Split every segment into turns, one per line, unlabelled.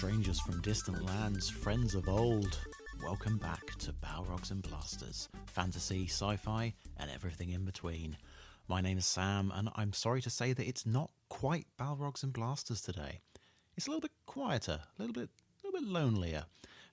strangers from distant lands, friends of old. Welcome back to Balrogs and Blasters, fantasy, sci-fi, and everything in between. My name is Sam, and I'm sorry to say that it's not quite Balrogs and Blasters today. It's a little bit quieter, a little bit lonelier.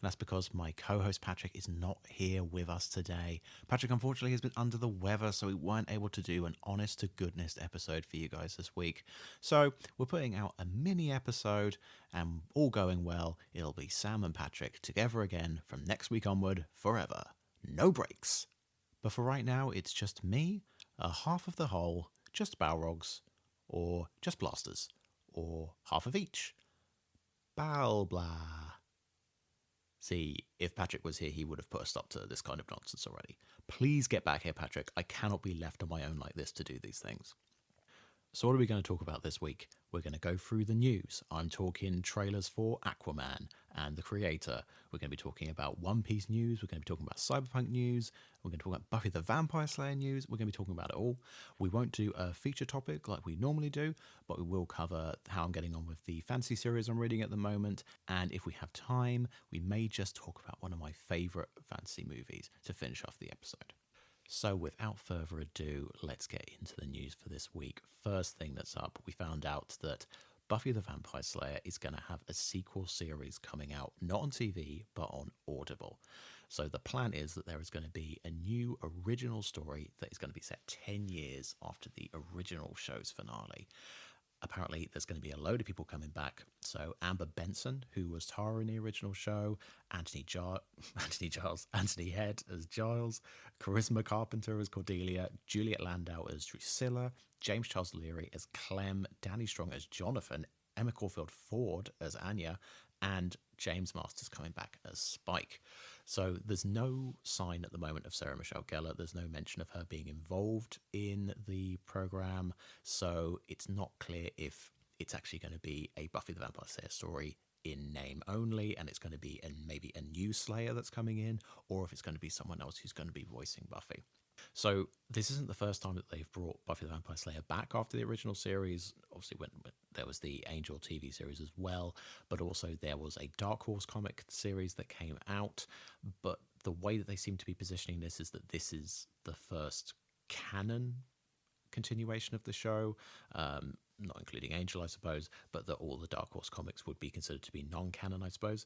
And that's because my co-host Patrick is not here with us today. Patrick, unfortunately, has been under the weather, so we weren't able to do an honest-to-goodness episode for you guys this week. So we're putting out a mini episode, and all going well, it'll be Sam and Patrick together again from next week onward, forever. No breaks. But for right now, it's just me, a half of the whole, just Balrogs, or just Blasters, or half of each. Blah. See, if Patrick was here, he would have put a stop to this kind of nonsense already. Please get back here, Patrick. I cannot be left on my own like this to do these things. So what are we going to talk about this week? We're going to go through the news. I'm talking trailers for Aquaman and The Creator. We're going to be talking about One Piece news. We're going to be talking about Cyberpunk news. We're going to talk about Buffy the Vampire Slayer news. We're going to be talking about it all. We won't do a feature topic like we normally do, but we will cover how I'm getting on with the fantasy series I'm reading at the moment. And if we have time, we may just talk about one of my favourite fantasy movies to finish off the episode. So without further ado, let's get into the news for this week. First thing that's up, we found out that Buffy the Vampire Slayer is going to have a sequel series coming out, not on TV, but on Audible. So the plan is that there is going to be a new original story that is going to be set 10 years after the original show's finale. Apparently, there's going to be a load of people coming back. So Amber Benson, who was Tara in the original show, Anthony Head as Giles, Charisma Carpenter as Cordelia, Juliet Landau as Drusilla, James Charles Leary as Clem, Danny Strong as Jonathan, Emma Caulfield Ford as Anya, and James Masters coming back as Spike. So there's no sign at the moment of Sarah Michelle Gellar. There's no mention of her being involved in the program. So it's not clear if it's actually going to be a Buffy the Vampire Slayer story in name only, and it's going to be maybe a new Slayer that's coming in, or if it's going to be someone else who's going to be voicing Buffy. So this isn't the first time that they've brought Buffy the Vampire Slayer back after the original series. Obviously, when there was the Angel TV series as well, but also there was a Dark Horse comic series that came out. But the way that they seem to be positioning this is that this is the first canon continuation of the show, not including Angel, I suppose, but that all the Dark Horse comics would be considered to be non-canon, I suppose.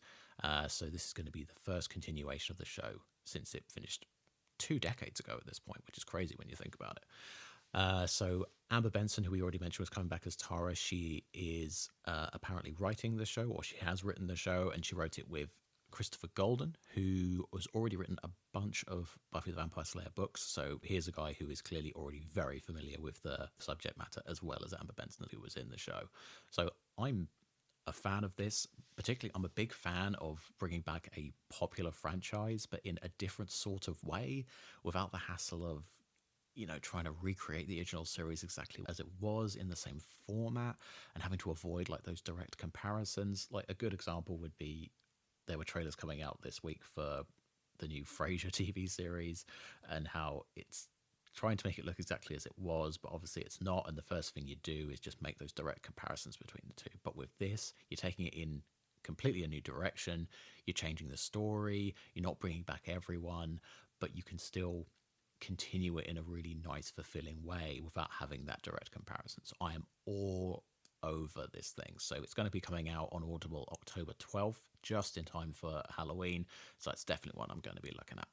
So this is going to be the first continuation of the show since it finished 2 decades ago at this point, which is crazy when you think about it. So Amber Benson, who we already mentioned, was coming back as Tara. She is apparently writing the show, or she has written the show, and she wrote it with Christopher Golden, who has already written a bunch of Buffy the Vampire Slayer books. So here's a guy who is clearly already very familiar with the subject matter, as well as Amber Benson, who was in the show. So I'm a fan of this. Particularly, I'm a big fan of bringing back a popular franchise, but in a different sort of way, without the hassle of, trying to recreate the original series exactly as it was in the same format and having to avoid like those direct comparisons. Like a good example would be there were trailers coming out this week for the new Frasier TV series and how it's trying to make it look exactly as it was, but obviously it's not. And the first thing you do is just make those direct comparisons between the two. But with this, you're taking it in completely a new direction. You're changing the story. You're not bringing back everyone, but you can still continue it in a really nice, fulfilling way without having that direct comparison. So I am all over this thing. So it's going to be coming out on Audible October 12th, just in time for Halloween. So that's definitely one I'm going to be looking at.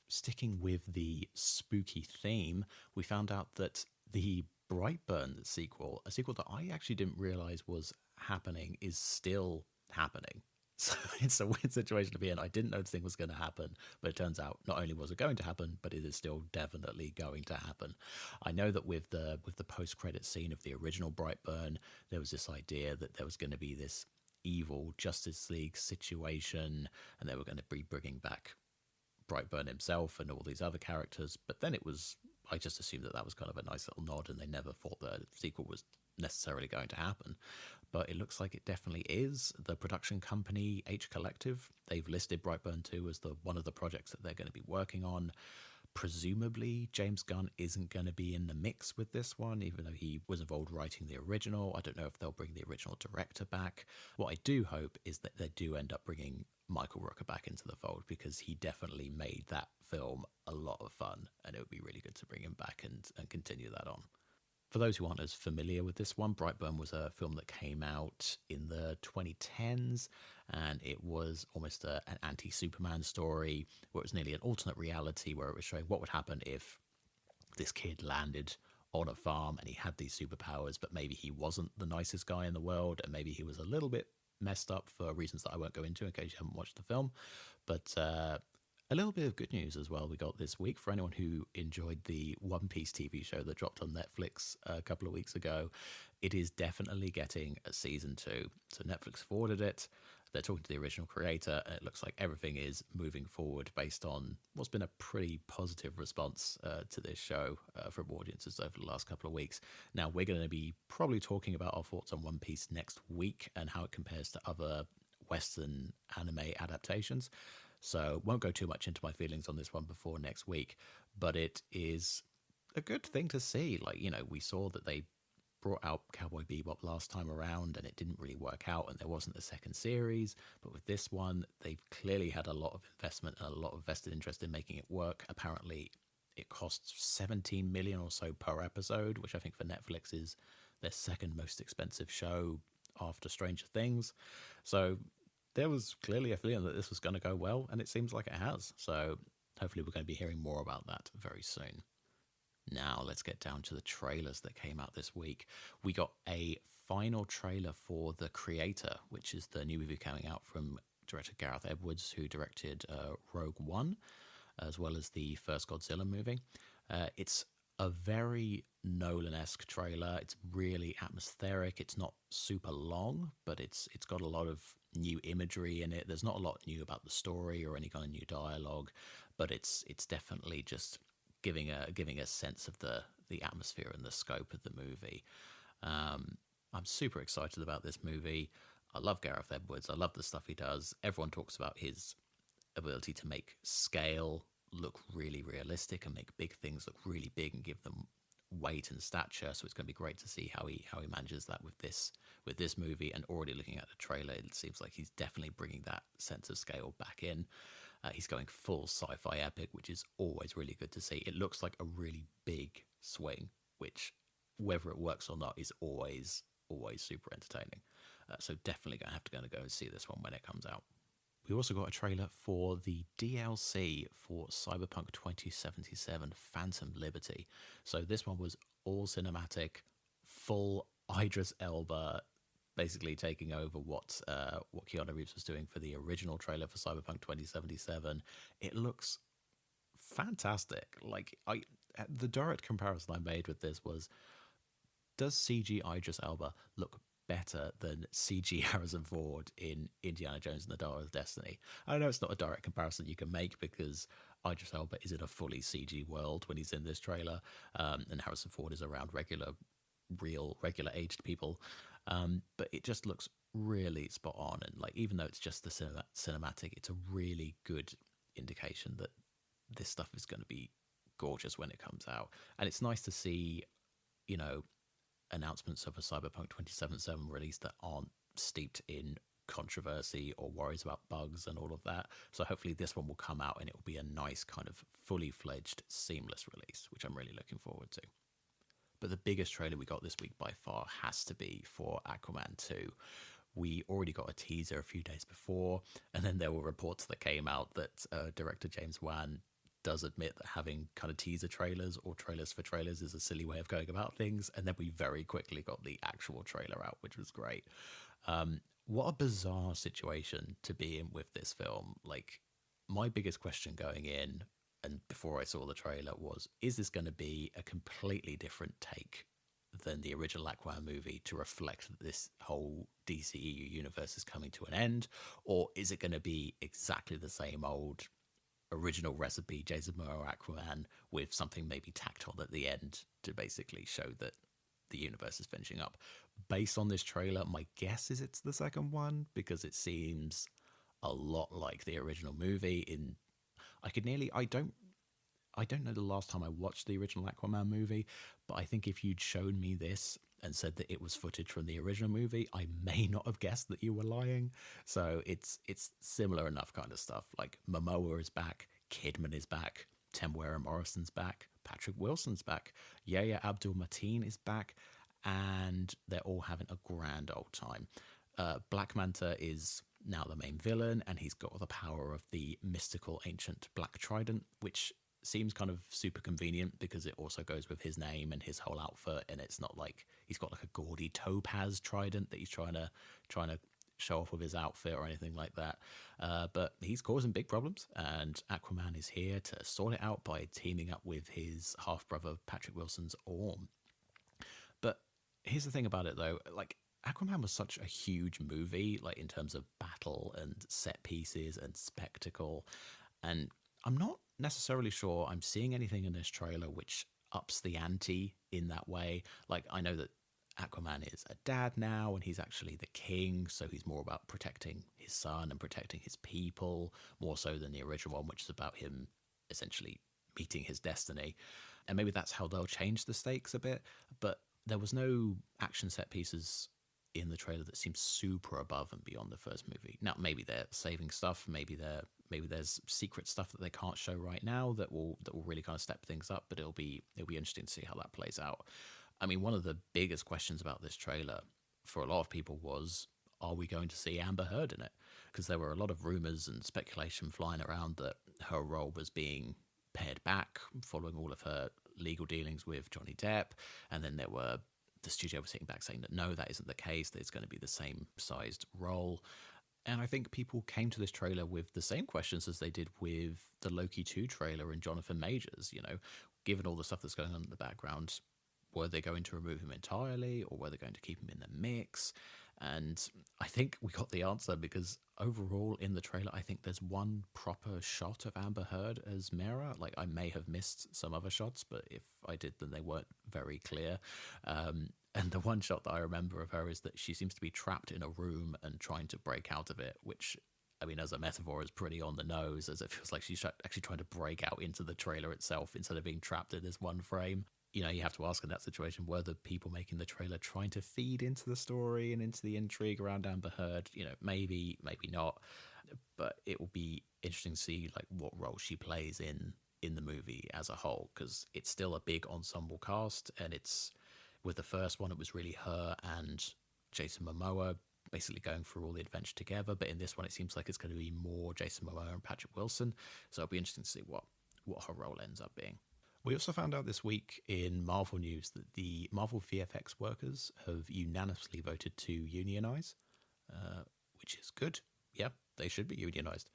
Sticking with the spooky theme, we found out that the Brightburn sequel, a sequel that I actually didn't realize was happening, is still happening. So it's a weird situation to be in. I didn't know this thing was going to happen, but it turns out not only was it going to happen, but it is still definitely going to happen. I know that with the post-credit scene of the original Brightburn, there was this idea that there was going to be this evil Justice League situation, and they were going to be bringing back Brightburn himself and all these other characters. But then I just assumed that was kind of a nice little nod, and they never thought that a sequel was necessarily going to happen. But it looks like it definitely is. The production company H Collective, they've listed Brightburn 2 as one of the projects that they're going to be working on. Presumably, James Gunn isn't going to be in the mix with this one, even though he was involved writing the original. I don't know if they'll bring the original director back. What I do hope is that they do end up bringing Michael Rooker back into the fold, because he definitely made that film a lot of fun, and it would be really good to bring him back and continue that on. For those who aren't as familiar with this one, Brightburn was a film that came out in the 2010s, and it was almost an anti-Superman story, where it was nearly an alternate reality, where it was showing what would happen if this kid landed on a farm and he had these superpowers, but maybe he wasn't the nicest guy in the world, and maybe he was a little bit messed up for reasons that I won't go into in case you haven't watched the film. But a little bit of good news as well we got this week for anyone who enjoyed the One Piece TV show that dropped on Netflix a couple of weeks ago. It is definitely getting a season 2. So Netflix forwarded it. They're talking to the original creator, and it looks like everything is moving forward based on what's been a pretty positive response to this show from audiences over the last couple of weeks. Now, we're going to be probably talking about our thoughts on One Piece next week and how it compares to other Western anime adaptations. So won't go too much into my feelings on this one before next week, but it is a good thing to see. Like, you know, we saw that they brought out Cowboy Bebop last time around and it didn't really work out, and there wasn't a second series. But with this one, they've clearly had a lot of investment and a lot of vested interest in making it work. Apparently, it costs 17 million or so per episode, which I think for Netflix is their second most expensive show after Stranger Things. So there was clearly a feeling that this was going to go well, and it seems like it has. So hopefully we're going to be hearing more about that very soon. Now let's get down to the trailers that came out this week. We got a final trailer for The Creator, which is the new movie coming out from director Gareth Edwards, who directed Rogue One, as well as the first Godzilla movie. It's a very Nolan-esque trailer. It's really atmospheric. It's not super long, but it's got a lot of new imagery in it. There's not a lot new about the story or any kind of new dialogue, but it's definitely just giving a sense of the atmosphere and the scope of the movie. I'm super excited about this movie. I love Gareth Edwards. I love the stuff he does. Everyone talks about his ability to make scale look really realistic and make big things look really big and give them weight and stature. So it's going to be great to see how he manages that with this movie. And already looking at the trailer, it seems like he's definitely bringing that sense of scale back in. He's going full sci-fi epic, which is always really good to see. It looks like a really big swing, which, whether it works or not, is always super entertaining. So definitely going to go and see this one when it comes out. We also got a trailer for the DLC for Cyberpunk 2077 Phantom Liberty. So this one was all cinematic, full Idris Elba, basically taking over what Keanu Reeves was doing for the original trailer for Cyberpunk 2077. It looks fantastic. Like, the direct comparison I made with this was, does CG Idris Elba look better than CG Harrison Ford in Indiana Jones and the Dial of Destiny? I know it's not a direct comparison you can make, because Idris Elba is in a fully CG world when he's in this trailer, and Harrison Ford is around regular aged people. But it just looks really spot on, and like, even though it's just the cinematic, it's a really good indication that this stuff is going to be gorgeous when it comes out. And it's nice to see, you know, announcements of a Cyberpunk 2077 release that aren't steeped in controversy or worries about bugs and all of that. So hopefully this one will come out and it will be a nice kind of fully fledged seamless release, which I'm really looking forward to. But the biggest trailer we got this week by far has to be for Aquaman 2. We already got a teaser a few days before, and then there were reports that came out that director James Wan does admit that having kind of teaser trailers or trailers for trailers is a silly way of going about things. And then we very quickly got the actual trailer out, which was great. What a bizarre situation to be in with this film. Like, my biggest question going in and before I saw the trailer was, is this going to be a completely different take than the original Aquaman movie to reflect that this whole DCEU universe is coming to an end? Or is it going to be exactly the same old original recipe, Jason Momoa Aquaman, with something maybe tacked on at the end to basically show that the universe is finishing up? Based on this trailer, my guess is it's the second one, because it seems a lot like the original movie. I don't know the last time I watched the original Aquaman movie, but I think if you'd shown me this and said that it was footage from the original movie, I may not have guessed that you were lying. So it's similar enough kind of stuff. Like Momoa is back, Kidman is back, Temuera Morrison's back, Patrick Wilson's back, Yahya Abdul-Mateen is back, and they're all having a grand old time. Black Manta is now the main villain, and he's got the power of the mystical ancient Black Trident, which seems kind of super convenient because it also goes with his name and his whole outfit, and it's not like he's got like a gaudy topaz trident that he's trying to show off with his outfit or anything like that. But he's causing big problems, and Aquaman is here to sort it out by teaming up with his half-brother Patrick Wilson's Orm. But here's the thing about it, though. Like, Aquaman was such a huge movie, like in terms of battle and set pieces and spectacle, and I'm not necessarily sure I'm seeing anything in this trailer which ups the ante in that way. Like, I know that Aquaman is a dad now and he's actually the king, so he's more about protecting his son and protecting his people, more so than the original one, which is about him essentially meeting his destiny. And maybe that's how they'll change the stakes a bit, but there was no action set pieces in the trailer that seems super above and beyond the first movie. Now, maybe they're saving stuff, maybe there's secret stuff that they can't show right now that will really kind of step things up, but it'll be interesting to see how that plays out. I mean, one of the biggest questions about this trailer for a lot of people was, are we going to see Amber Heard in it? Because there were a lot of rumors and speculation flying around that her role was being pared back following all of her legal dealings with Johnny Depp, and then the studio was sitting back saying that no, that isn't the case, that it's going to be the same sized role. And I think people came to this trailer with the same questions as they did with the Loki 2 trailer and Jonathan Majors. You know, given all the stuff that's going on in the background, were they going to remove him entirely, or were they going to keep him in the mix? And I think we got the answer, because overall in the trailer, I think there's one proper shot of Amber Heard as Mera. Like, I may have missed some other shots, but if I did, then they weren't very clear. And the one shot that I remember of her is that she seems to be trapped in a room and trying to break out of it, which, I mean, as a metaphor, is pretty on the nose, as it feels like she's actually trying to break out into the trailer itself instead of being trapped in this one frame. You know, you have to ask in that situation, were the people making the trailer trying to feed into the story and into the intrigue around Amber Heard? You know, maybe not, but it will be interesting to see like what role she plays in the movie as a whole, because it's still a big ensemble cast, and it's, with the first one, it was really her and Jason Momoa basically going through all the adventure together, but in this one it seems like it's going to be more Jason Momoa and Patrick Wilson, so it'll be interesting to see what her role ends up being. We also found out this week in Marvel news that the Marvel VFX workers have unanimously voted to unionize, which is good. Yeah, they should be unionized.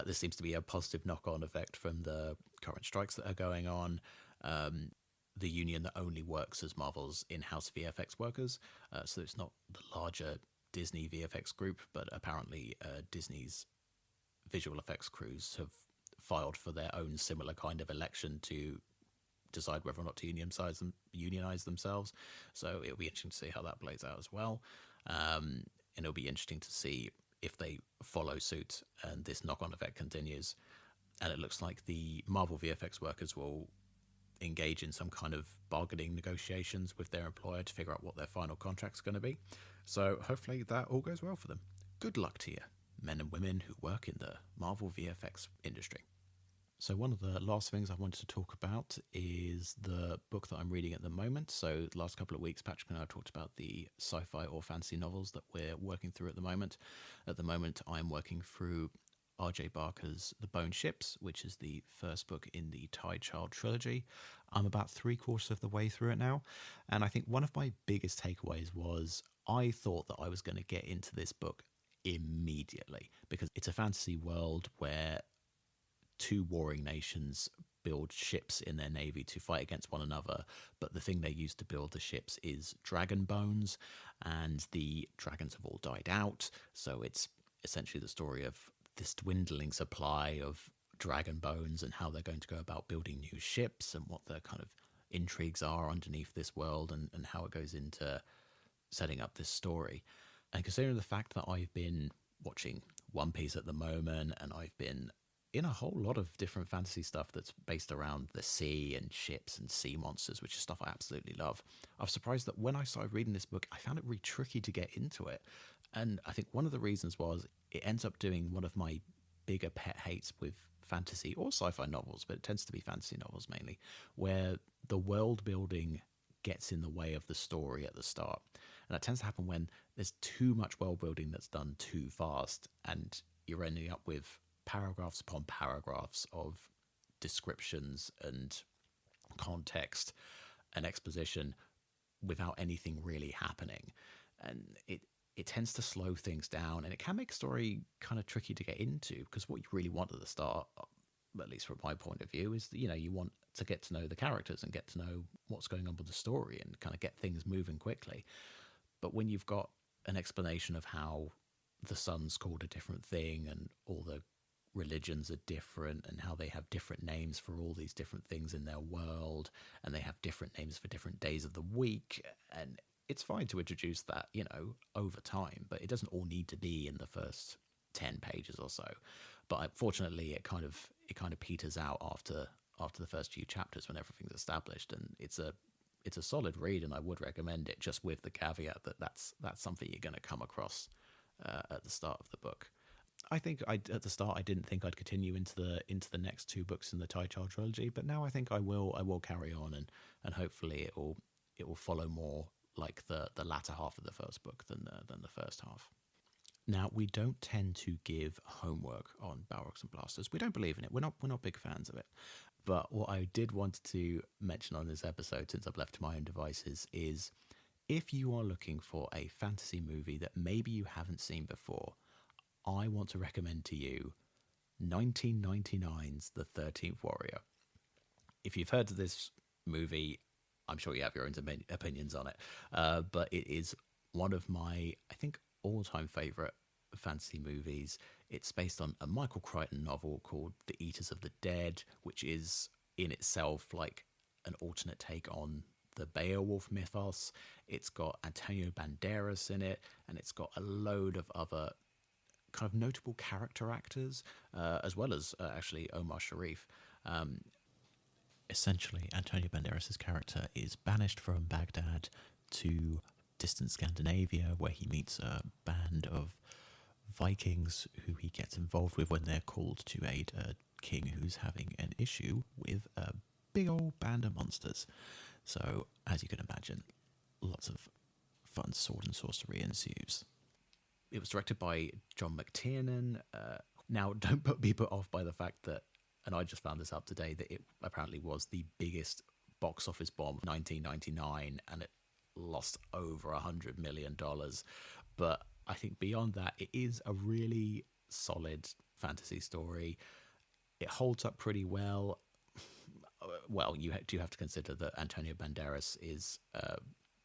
This seems to be a positive knock-on effect from the current strikes that are going on. The union that only works as Marvel's in-house VFX workers, so it's not the larger Disney VFX group, but apparently Disney's visual effects crews have filed for their own similar kind of election to decide whether or not to unionize themselves. So it'll be interesting to see how that plays out as well. And it'll be interesting to see if they follow suit and this knock-on effect continues. And it looks like the Marvel VFX workers will engage in some kind of bargaining negotiations with their employer to figure out what their final contract's going to be. So hopefully that all goes well for them. Good luck to you, men and women who work in the Marvel VFX industry. So one of the last things I wanted to talk about is the book that I'm reading at the moment. So the last couple of weeks, Patrick and I talked about the sci-fi or fantasy novels that we're working through at the moment. At the moment, I'm working through R.J. Barker's The Bone Ships, which is the first book in the Tide Child trilogy. I'm about 3/4 of the way through it now, and I think one of my biggest takeaways was I thought that I was going to get into this book immediately, because it's a fantasy world where two warring nations build ships in their navy to fight against one another, but the thing they use to build the ships is dragon bones, and the dragons have all died out, so it's essentially the story of this dwindling supply of dragon bones and how they're going to go about building new ships and what the kind of intrigues are underneath this world, and how it goes into setting up this story. And considering the fact that I've been watching One Piece at the moment, and I've been in a whole lot of different fantasy stuff that's based around the sea and ships and sea monsters, which is stuff I absolutely love. I was surprised that when I started reading this book, I found it really tricky to get into it. And I think one of the reasons was it ends up doing one of my bigger pet hates with fantasy or sci-fi novels, but it tends to be fantasy novels mainly, where the world building gets in the way of the story at the start. And that tends to happen when there's too much world building that's done too fast, and you're ending up with paragraphs upon paragraphs of descriptions and context and exposition without anything really happening. And it tends to slow things down, and it can make a story kind of tricky to get into, because what you really want at the start, at least from my point of view, is that, you want to get to know the characters and get to know what's going on with the story and kind of get things moving quickly. But when you've got an explanation of how the sun's called a different thing and all the religions are different and how they have different names for all these different things in their world, and they have different names for different days of the week, and it's fine to introduce that, over time, but it doesn't all need to be in the first 10 pages or so. But unfortunately, it kind of peters out after the first few chapters when everything's established, and it's a solid read, and I would recommend it, just with the caveat that that's something you're going to come across at the start of the book. I think at the start I didn't think I'd continue into the next two books in the Tai Child trilogy, but now I think I will carry on, and hopefully it will follow more like the latter half of the first book than the first half. Now, we don't tend to give homework on Balrogs and Blasters. We don't believe in it. We're not big fans of it. But what I did want to mention on this episode, since I've left to my own devices, is if you are looking for a fantasy movie that maybe you haven't seen before, I want to recommend to you 1999's The 13th Warrior. If you've heard of this movie, I'm sure you have your own opinions on it, but it is one of my, I think, all-time favourite fantasy movies. It's based on a Michael Crichton novel called The Eaters of the Dead, which is in itself like an alternate take on the Beowulf mythos. It's got Antonio Banderas in it, and it's got a load of other kind of notable character actors, as well as actually Omar Sharif. Essentially, Antonio Banderas' character is banished from Baghdad to distant Scandinavia, where he meets a band of Vikings who he gets involved with when they're called to aid a king who's having an issue with a big old band of monsters. So, as you can imagine, lots of fun sword and sorcery ensues. It was directed by John McTiernan. Now, don't be put off by the fact that, and I just found this out today, that it apparently was the biggest box office bomb of 1999, and it lost over $100 million. But I think beyond that, it is a really solid fantasy story. It holds up pretty well. Well, you do have to consider that Antonio Banderas is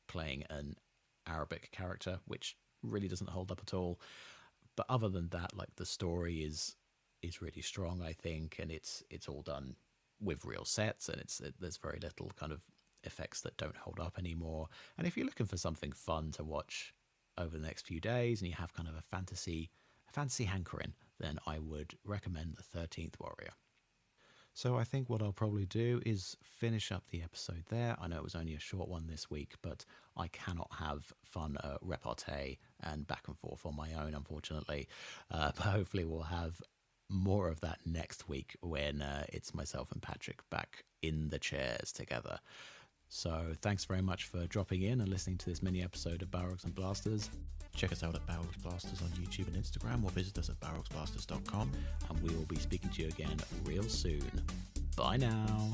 playing an Arabic character, which really doesn't hold up at all. But other than that, like, the story is really strong, I think, and it's all done with real sets, and there's very little kind of effects that don't hold up anymore. And if you're looking for something fun to watch over the next few days, and you have kind of a fantasy hankering, then I would recommend The 13th Warrior. So I think what I'll probably do is finish up the episode there. I know it was only a short one this week, but I cannot have fun repartee and back and forth on my own, unfortunately. But hopefully we'll have more of that next week when it's myself and Patrick back in the chairs together. So thanks very much for dropping in and listening to this mini episode of Balrogs and Blasters. Check us out at Balrogs Blasters on YouTube and Instagram, or visit us at balrogsblasters.com, and we will be speaking to you again real soon. Bye now.